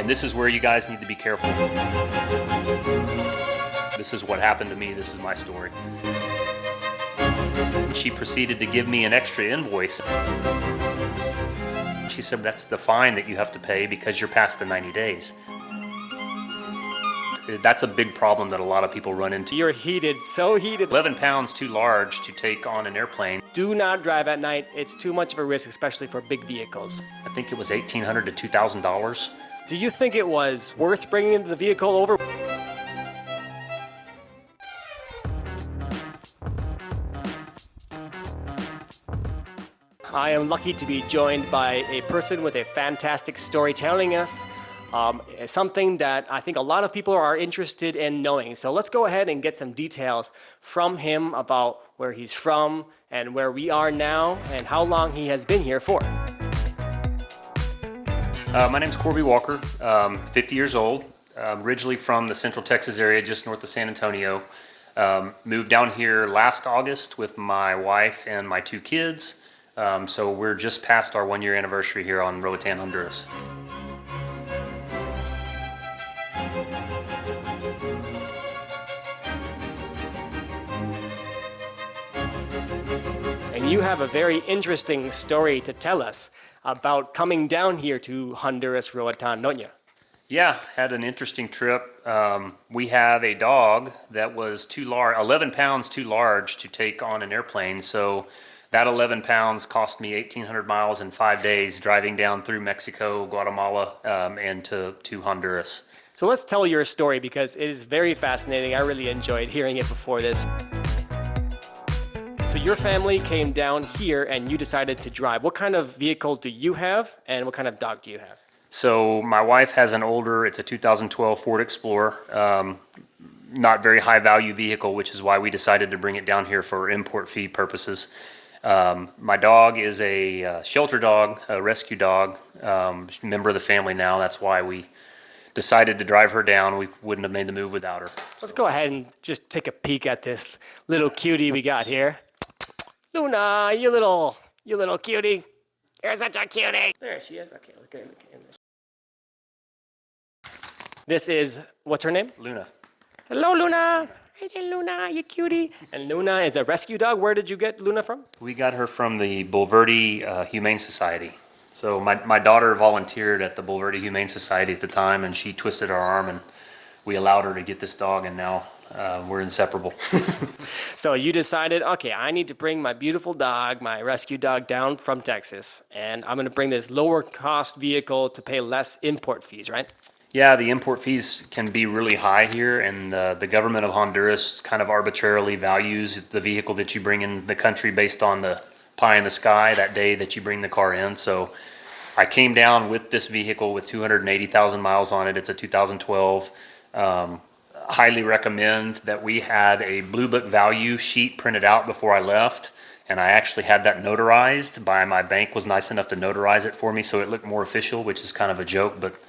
And this is where you guys need to be careful. This is what happened to me. This is my story. She proceeded to give me an extra invoice. She said, that's the fine that you have to pay because you're past the 90 days. That's a big problem that a lot of people run into. You're heated, so heated. 11 pounds too large to take on an airplane. Do not drive at night. It's too much of a risk, especially for big vehicles. I think it was $1,800 to $2,000. Do you think it was worth bringing the vehicle over? I am lucky to be joined by a person with a fantastic story telling us something that I think a lot of people are interested in knowing. So let's go ahead and get some details from him about where he's from and where we are now and how long he has been here for. My name's Corby Walker, 50 years old, originally from the Central Texas area, just north of San Antonio. Moved down here last August with my wife and my 2 kids. So we're just past our 1-year anniversary here on Roatán, Honduras. And you have a very interesting story to tell us about coming down here to Honduras, Roatán, don't you? Yeah, had an interesting trip. We have a dog that was too large, 11 pounds too large to take on an airplane. So that 11 pounds cost me 1,800 miles in 5 days driving down through Mexico-Guatemala and to Honduras. So let's tell your story because it is very fascinating. I really enjoyed hearing it before this. So your family came down here and you decided to drive. What kind of vehicle do you have and what kind of dog do you have? So my wife has an older, it's a 2012 Ford Explorer, not very high value vehicle, which is why we decided to bring it down here for import fee purposes. My dog is a shelter dog, a rescue dog, member of the family now. That's why we decided to drive her down. We wouldn't have made the move without her. Let's go ahead and just take a peek at this little cutie we got here. Luna, you little cutie. You're such a cutie. There she is. Okay, look at her. This is, what's her name? Luna. Hello, Luna. Hey, Luna, you cutie. And Luna is a rescue dog. Where did you get Luna from? We got her from the Bulverde Humane Society. So my daughter volunteered at the Bulverde Humane Society at the time, and she twisted her arm, and we allowed her to get this dog, and now we're inseparable. So you decided, okay, I need to bring my beautiful dog, my rescue dog, down from Texas, and I'm going to bring this lower cost vehicle to pay less import fees, right? Yeah, the import fees can be really high here, and the government of Honduras kind of arbitrarily values the vehicle that you bring in the country based on the pie in the sky that day that you bring the car in. So I came down with this vehicle with 280,000 miles on it. It's a 2012. Highly recommend that we had a Blue Book value sheet printed out before I left, and I actually had that notarized by my bank. Was nice enough to notarize it for me so it looked more official, which is kind of a joke, but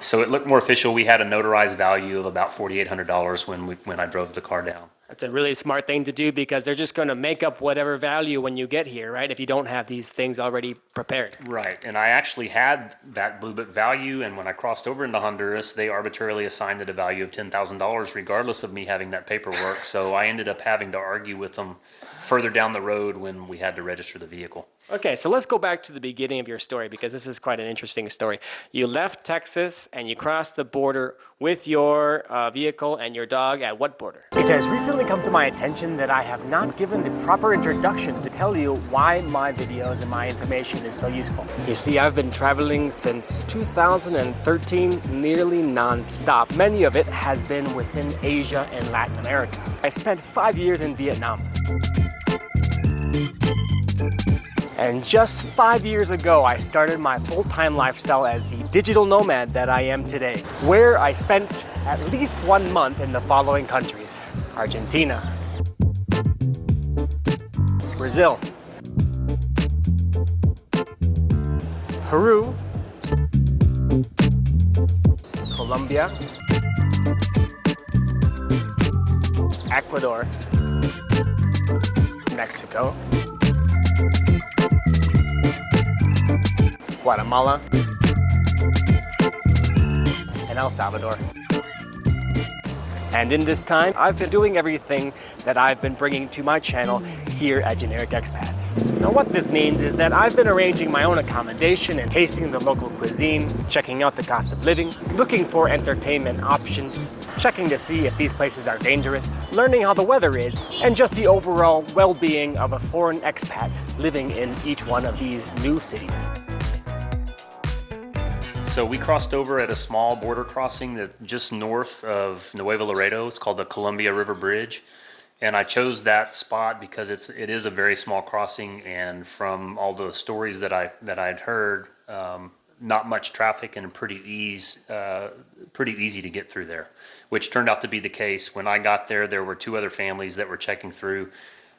so it looked more official. We had a notarized value of about $4,800 when I drove the car down. That's a really smart thing to do because they're just going to make up whatever value when you get here, right? If you don't have these things already prepared. Right, and I actually had that Blue Book value, and when I crossed over into Honduras, they arbitrarily assigned it a value of $10,000 regardless of me having that paperwork. So I ended up having to argue with them further down the road when we had to register the vehicle. Okay, so let's go back to the beginning of your story because this is quite an interesting story. You left Texas and you crossed the border with your vehicle and your dog at what border? It has recently come to my attention that I have not given the proper introduction to tell you why my videos and my information is so useful. You see, I've been traveling since 2013, nearly non-stop. Many of it has been within Asia and Latin America. I spent 5 years in Vietnam. And just 5 years ago, I started my full-time lifestyle as the digital nomad that I am today, where I spent at least 1 month in the following countries: Argentina, Brazil, Peru, Colombia, Ecuador, Mexico, Guatemala, El Salvador. And in this time, I've been doing everything that I've been bringing to my channel here at Generic Expats. Now what this means is that I've been arranging my own accommodation and tasting the local cuisine, checking out the cost of living, looking for entertainment options, checking to see if these places are dangerous, learning how the weather is, and just the overall well-being of a foreign expat living in each one of these new cities. So we crossed over at a small border crossing that just north of Nuevo Laredo. It's called the Columbia River Bridge. And I chose that spot because it is a very small crossing, and from all the stories that I'd heard, not much traffic and pretty easy to get through there, which turned out to be the case. When I got there, there were two other families that were checking through,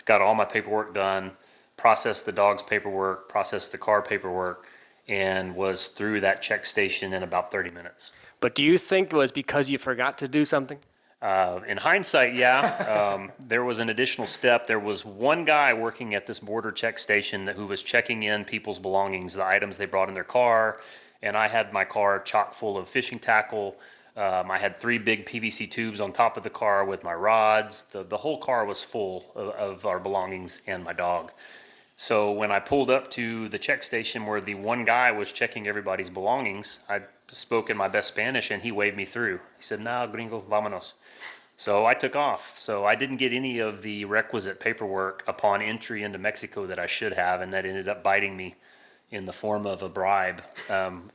got all my paperwork done, processed the dog's paperwork, processed the car paperwork, and was through that check station in about 30 minutes. But do you think it was because you forgot to do something? In hindsight, yeah. There was an additional step. There was one guy working at this border check station who was checking in people's belongings, the items they brought in their car, and I had my car chock full of fishing tackle. I had 3 big PVC tubes on top of the car with my rods. The whole car was full of our belongings and my dog. So when I pulled up to the check station where the one guy was checking everybody's belongings, I spoke in my best Spanish and he waved me through. He said, "No, gringo, vámonos." So I took off. So I didn't get any of the requisite paperwork upon entry into Mexico that I should have, and that ended up biting me in the form of a bribe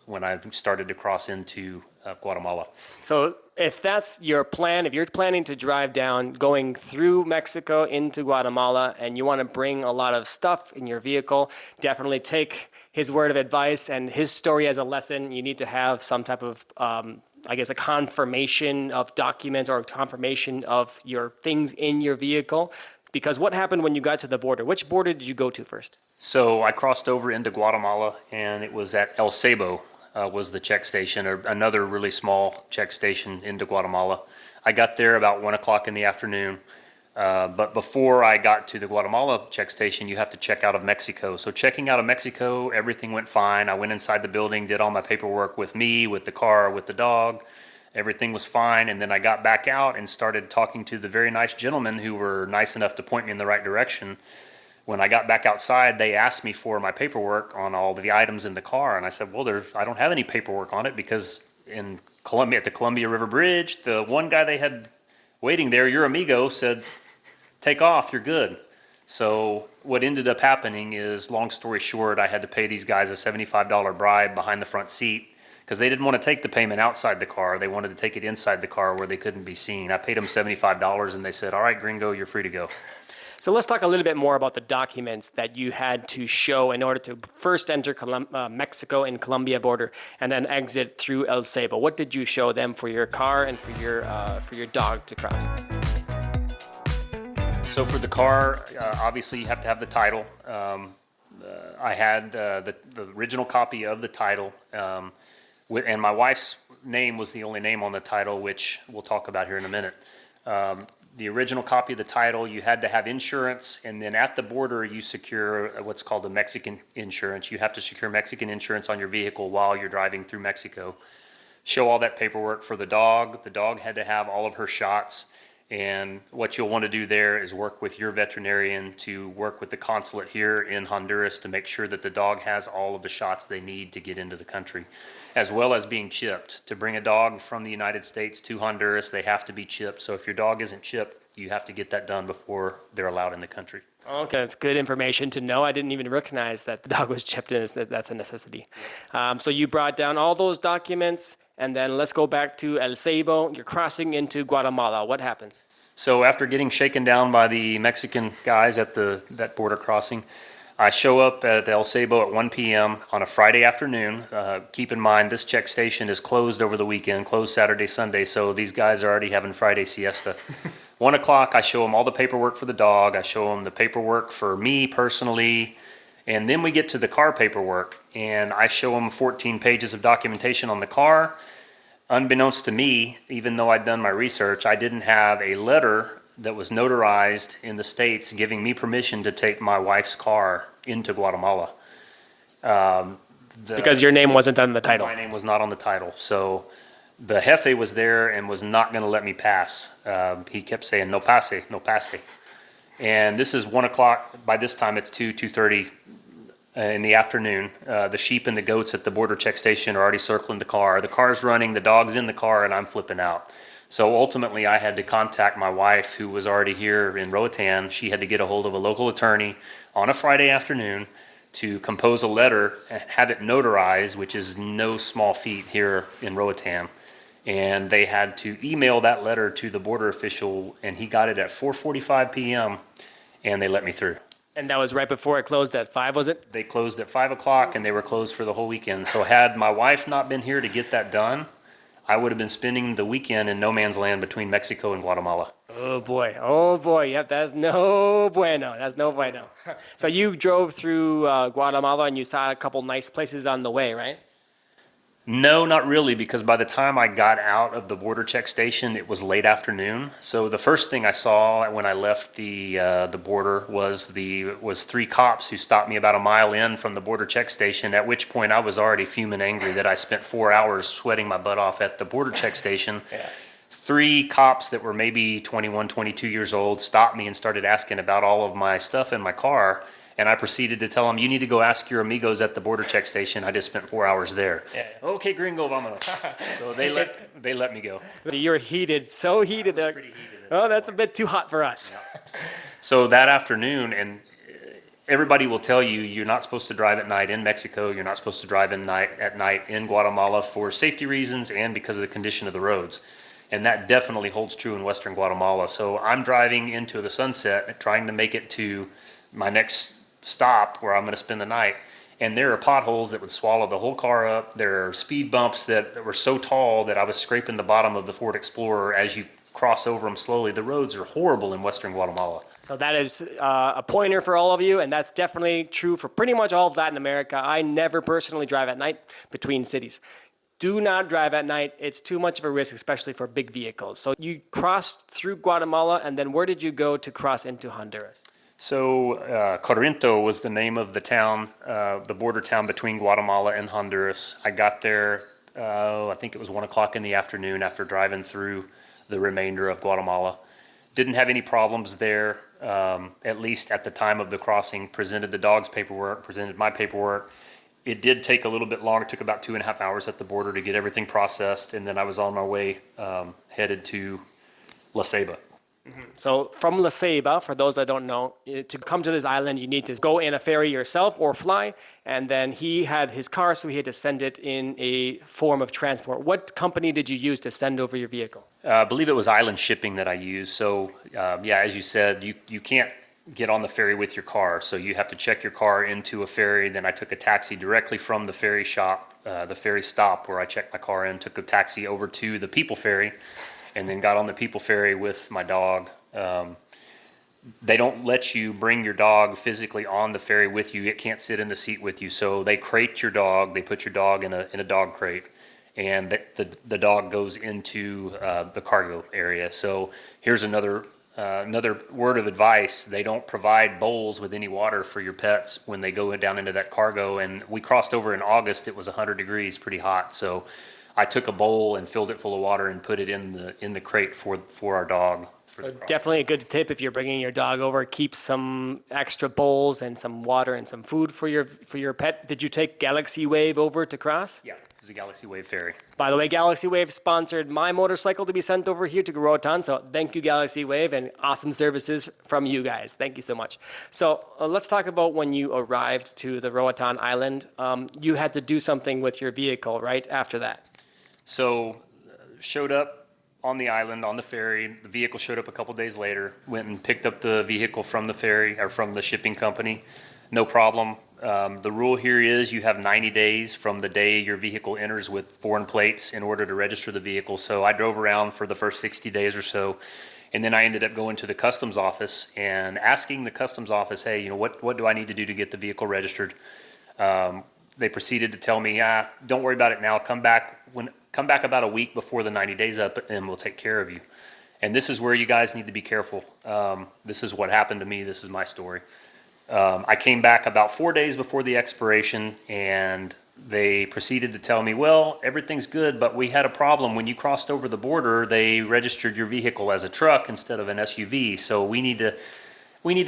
when I started to cross into Guatemala. So if that's your plan, if you're planning to drive down, going through Mexico into Guatemala, and you want to bring a lot of stuff in your vehicle, definitely take his word of advice and his story as a lesson. You need to have some type of, I guess, a confirmation of documents or a confirmation of your things in your vehicle. Because what happened when you got to the border? Which border did you go to first? So I crossed over into Guatemala, and it was at El Cebo was the check station, or another really small check station into Guatemala. I got there about 1 o'clock in the afternoon. But before I got to the Guatemala check station, you have to check out of Mexico. So checking out of Mexico, everything went fine. I went inside the building, did all my paperwork with me, with the car, with the dog. Everything was fine. And then I got back out and started talking to the very nice gentlemen who were nice enough to point me in the right direction. When I got back outside, they asked me for my paperwork on all the items in the car. And I said, well, I don't have any paperwork on it because in Colombia, at the Columbia River Bridge, the one guy they had waiting there, your amigo, said, "Take off, you're good." So what ended up happening is, long story short, I had to pay these guys a $75 bribe behind the front seat because they didn't want to take the payment outside the car. They wanted to take it inside the car where they couldn't be seen. I paid them $75 and they said, "All right, gringo, you're free to go." So let's talk a little bit more about the documents that you had to show in order to first enter Mexico and Colombia border and then exit through El Cebo. What did you show them for your car and for your dog to cross? So for the car, obviously you have to have the title. I had the original copy of the title, and my wife's name was the only name on the title, which we'll talk about here in a minute. The original copy of the title, you had to have insurance, and then at the border you secure what's called a Mexican insurance. You have to secure Mexican insurance on your vehicle while you're driving through Mexico. Show all that paperwork for the dog. The dog had to have all of her shots, and what you'll want to do there is work with your veterinarian to work with the consulate here in Honduras to make sure that the dog has all of the shots they need to get into the country, as well as being chipped. To bring a dog from the United States to Honduras, they have to be chipped. So if your dog isn't chipped, you have to get that done before they're allowed in the country. Okay, that's good information to know. I didn't even recognize that the dog was chipped in. That's a necessity. So you brought down all those documents, and then let's go back to El Cebo. You're crossing into Guatemala. What happens? So after getting shaken down by the Mexican guys at that border crossing, I show up at El Cebo at 1 p.m. on a Friday afternoon. Keep in mind, this check station is closed over the weekend, closed Saturday, Sunday, so these guys are already having Friday siesta. 1 o'clock, I show them all the paperwork for the dog. I show them the paperwork for me personally, and then we get to the car paperwork, and I show them 14 pages of documentation on the car. Unbeknownst to me, even though I'd done my research, I didn't have a letter that was notarized in the States giving me permission to take my wife's car into Guatemala. Because your name wasn't on the title. My name was not on the title. So the Jefe was there and was not going to let me pass. He kept saying, no pase, no pase. And this is 1 o'clock. By this time, it's 2:30 in the afternoon. The sheep and the goats at the border check station are already circling the car. The car's running, the dog's in the car, and I'm flipping out. So ultimately, I had to contact my wife, who was already here in Roatán. She had to get a hold of a local attorney on a Friday afternoon to compose a letter and have it notarized, which is no small feat here in Roatán. And they had to email that letter to the border official, and he got it at 4:45 p.m., and they let me through. And that was right before it closed at 5, was it? They closed at 5 o'clock, and they were closed for the whole weekend. So had my wife not been here to get that done, I would have been spending the weekend in no man's land between Mexico and Guatemala. Oh boy, yep, that's no bueno, that's no bueno. So you drove through Guatemala and you saw a couple nice places on the way, right? No, not really, because by the time I got out of the border check station, it was late afternoon. So the first thing I saw when I left the border was 3 cops who stopped me about a mile in from the border check station. At which point I was already fuming angry that I spent 4 hours sweating my butt off at the border check station. Yeah. 3 cops that were maybe 21, 22 years old stopped me and started asking about all of my stuff in my car. And I proceeded to tell them, you need to go ask your amigos at the border check station. I just spent 4 hours there. Yeah. Okay, gringo, vámonos. So they let me go. You're heated, so heated. Pretty heated. Oh, that's a bit too hot for us. So that afternoon, and everybody will tell you, you're not supposed to drive at night in Mexico. You're not supposed to drive at night in Guatemala for safety reasons and because of the condition of the roads. And that definitely holds true in Western Guatemala. So I'm driving into the sunset, trying to make it to my next stop where I'm going to spend the night, and there are potholes that would swallow the whole car up. There are speed bumps that were so tall that I was scraping the bottom of the Ford Explorer as you cross over them slowly. The roads are horrible in Western Guatemala. So that is a pointer for all of you, and that's definitely true for pretty much all of Latin America. I never personally drive at night between cities. Do not drive at night. It's too much of a risk, especially for big vehicles. So you crossed through Guatemala, and then where did you go to cross into Honduras? So Corinto was the name of the town, the border town between Guatemala and Honduras. I got there, I think it was 1 o'clock in the afternoon after driving through the remainder of Guatemala. Didn't have any problems there, at least at the time of the crossing. Presented the dog's paperwork, presented my paperwork. It did take a little bit longer. It took about 2.5 hours at the border to get everything processed, and then I was on my way headed to La Ceiba. So from La Ceiba, for those that don't know, to come to this island, you need to go in a ferry yourself or fly. And then he had his car, so he had to send it in a form of transport. What company did you use to send over your vehicle? I believe it was island shipping that I used. So yeah, as you said, you can't get on the ferry with your car. So you have to check your car into a ferry. Then I took a taxi directly from the ferry shop, the ferry stop where I checked my car in, took a taxi over to the People Ferry, and then got on the People Ferry with my dog. They don't let you bring your dog physically on the ferry with you. It can't sit in the seat with you. So they crate your dog. They put your dog in a dog crate, and the dog goes into the cargo area. So here's another word of advice. They don't provide bowls with any water for your pets when they go down into that cargo. And we crossed over in August. It was 100 degrees, pretty hot. So I took a bowl and filled it full of water and put it in the crate for our dog. Definitely a good tip if you're bringing your dog over. Keep some extra bowls and some water and some food for your pet. Did you take Galaxy Wave over to cross? Yeah, it was a Galaxy Wave ferry. By the way, Galaxy Wave sponsored my motorcycle to be sent over here to Roatán. So thank you, Galaxy Wave, and awesome services from you guys. Thank you so much. So let's talk about when you arrived to the Roatán Island. You had to do something with your vehicle, right, after that? So showed up on the island on the ferry. The vehicle showed up a couple days later. Went and picked up the vehicle from the ferry or from the shipping company. No problem. The rule here is you have 90 days from the day your vehicle enters with foreign plates in order to register the vehicle. So I drove around for the first 60 days or so, and then I ended up going to the customs office and asking the customs office, hey, what do I need to do to get the vehicle registered? They proceeded to tell me, don't worry about it now. Come back about a week before the 90 days up, and we'll take care of you. And this is where you guys need to be careful. This is what happened to me. This is my story. I came back about 4 days before the expiration, and they proceeded to tell me, well, everything's good, but we had a problem. When you crossed over the border, they registered your vehicle as a truck instead of an SUV, so we need to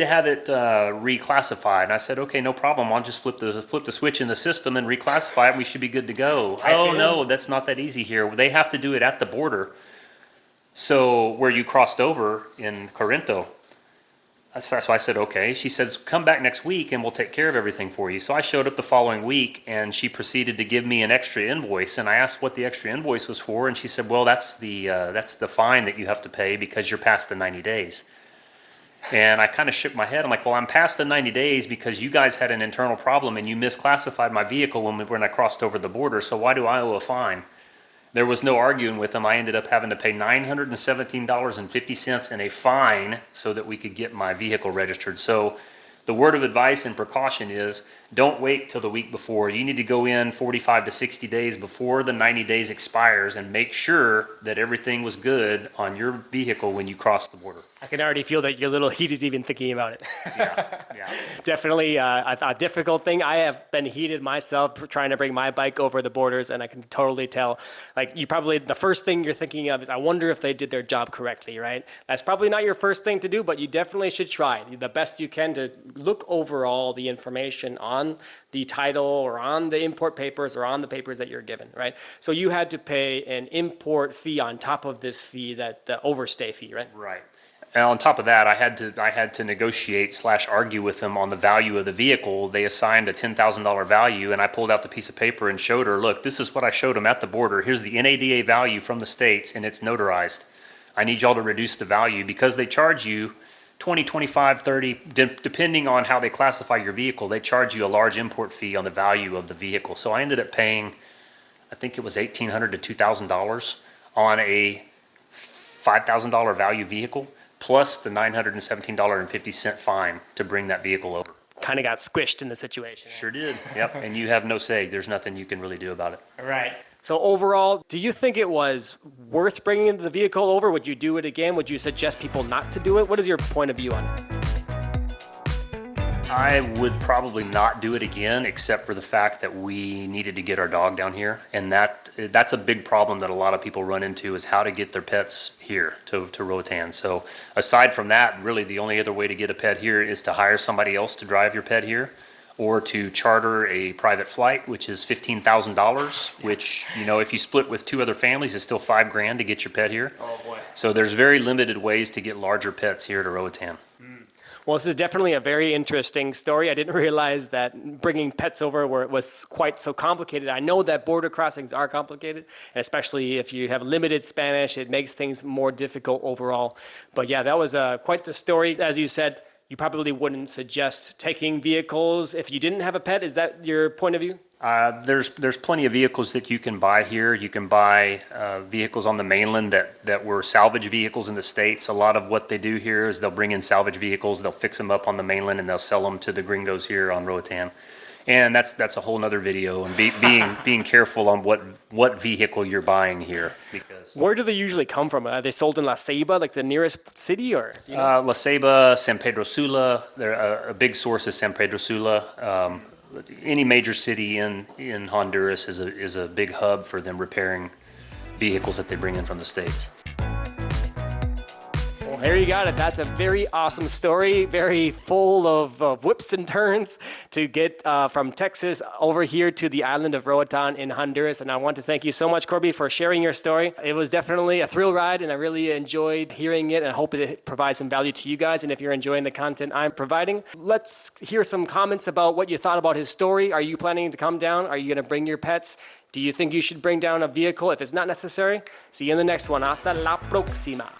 have it reclassified. And I said, okay, no problem. I'll just flip the switch in the system and reclassify it, and we should be good to go. Oh, no, that's not that easy here. They have to do it at the border. So where you crossed over in Corinto. So I said, okay. She says, come back next week and we'll take care of everything for you. So I showed up the following week, and she proceeded to give me an extra invoice. And I asked what the extra invoice was for, and she said, well, that's the fine that you have to pay because you're past the 90 days. And I kind of shook my head. I'm like, well, I'm past the 90 days because you guys had an internal problem and you misclassified my vehicle when I crossed over the border. So why do I owe a fine? There was no arguing with them. I ended up having to pay $917.50 in a fine so that we could get my vehicle registered. So the word of advice and precaution is don't wait till the week before. You need to go in 45 to 60 days before the 90 days expires and make sure that everything was good on your vehicle when you cross the border. I can already feel that you're a little heated even thinking about it. Yeah. Definitely a difficult thing. I have been heated myself trying to bring my bike over the borders, and I can totally tell. Like, you probably, the first thing you're thinking of is, I wonder if they did their job correctly, right? That's probably not your first thing to do, but you definitely should try the best you can to look over all the information on the title or on the import papers or on the papers that you're given, right? So you had to pay an import fee on top of this fee, that the overstay fee, right? Right. And on top of that, I had to negotiate / argue with them on the value of the vehicle. They assigned a $10,000 value, and I pulled out the piece of paper and showed her, look, this is what I showed them at the border. Here's the NADA value from the states, and it's notarized. I need y'all to reduce the value because they charge you 20, 25, 30, depending on how they classify your vehicle. They charge you a large import fee on the value of the vehicle. So I ended up paying, I think it was $1,800 to $2,000 on a $5,000 value vehicle, plus the $917.50 fine to bring that vehicle over. Kind of got squished in the situation. Sure did. Yep. And you have no say. There's nothing you can really do about it. Right. So overall, do you think it was worth bringing the vehicle over? Would you do it again? Would you suggest people not to do it? What is your point of view on it? I would probably not do it again, except for the fact that we needed to get our dog down here. And that's a big problem that a lot of people run into, is how to get their pets here to Roatán. So aside from that, really the only other way to get a pet here is to hire somebody else to drive your pet here, or to charter a private flight, which is $15,000, which, you know, if you split with 2 other families, it's still $5,000 to get your pet here. Oh boy. So there's very limited ways to get larger pets here to Roatán. Well, this is definitely a very interesting story. I didn't realize that bringing pets over was quite so complicated. I know that border crossings are complicated, and especially if you have limited Spanish, it makes things more difficult overall. But yeah, that was quite the story. As you said, you probably wouldn't suggest taking vehicles if you didn't have a pet. Is that your point of view? There's plenty of vehicles that you can buy here. You can buy vehicles on the mainland that were salvage vehicles in the States. A lot of what they do here is they'll bring in salvage vehicles, they'll fix them up on the mainland, and they'll sell them to the gringos here on Roatán. And that's a whole nother video, and being careful on what vehicle you're buying here. Because where do they usually come from? Are they sold in La Ceiba, like the nearest city, or? You know? La Ceiba, San Pedro Sula. A big source is San Pedro Sula. Any major city in Honduras is a big hub for them repairing vehicles that they bring in from the States. Well, there you got it. That's a very awesome story, very full of whips and turns to get from Texas over here to the island of Roatán in Honduras. And I want to thank you so much, Corby, for sharing your story. It was definitely a thrill ride, and I really enjoyed hearing it, and I hope it provides some value to you guys. And if you're enjoying the content I'm providing, let's hear some comments about what you thought about his story. Are you planning to come down? Are you going to bring your pets? Do you think you should bring down a vehicle if it's not necessary? See you in the next one. Hasta la próxima.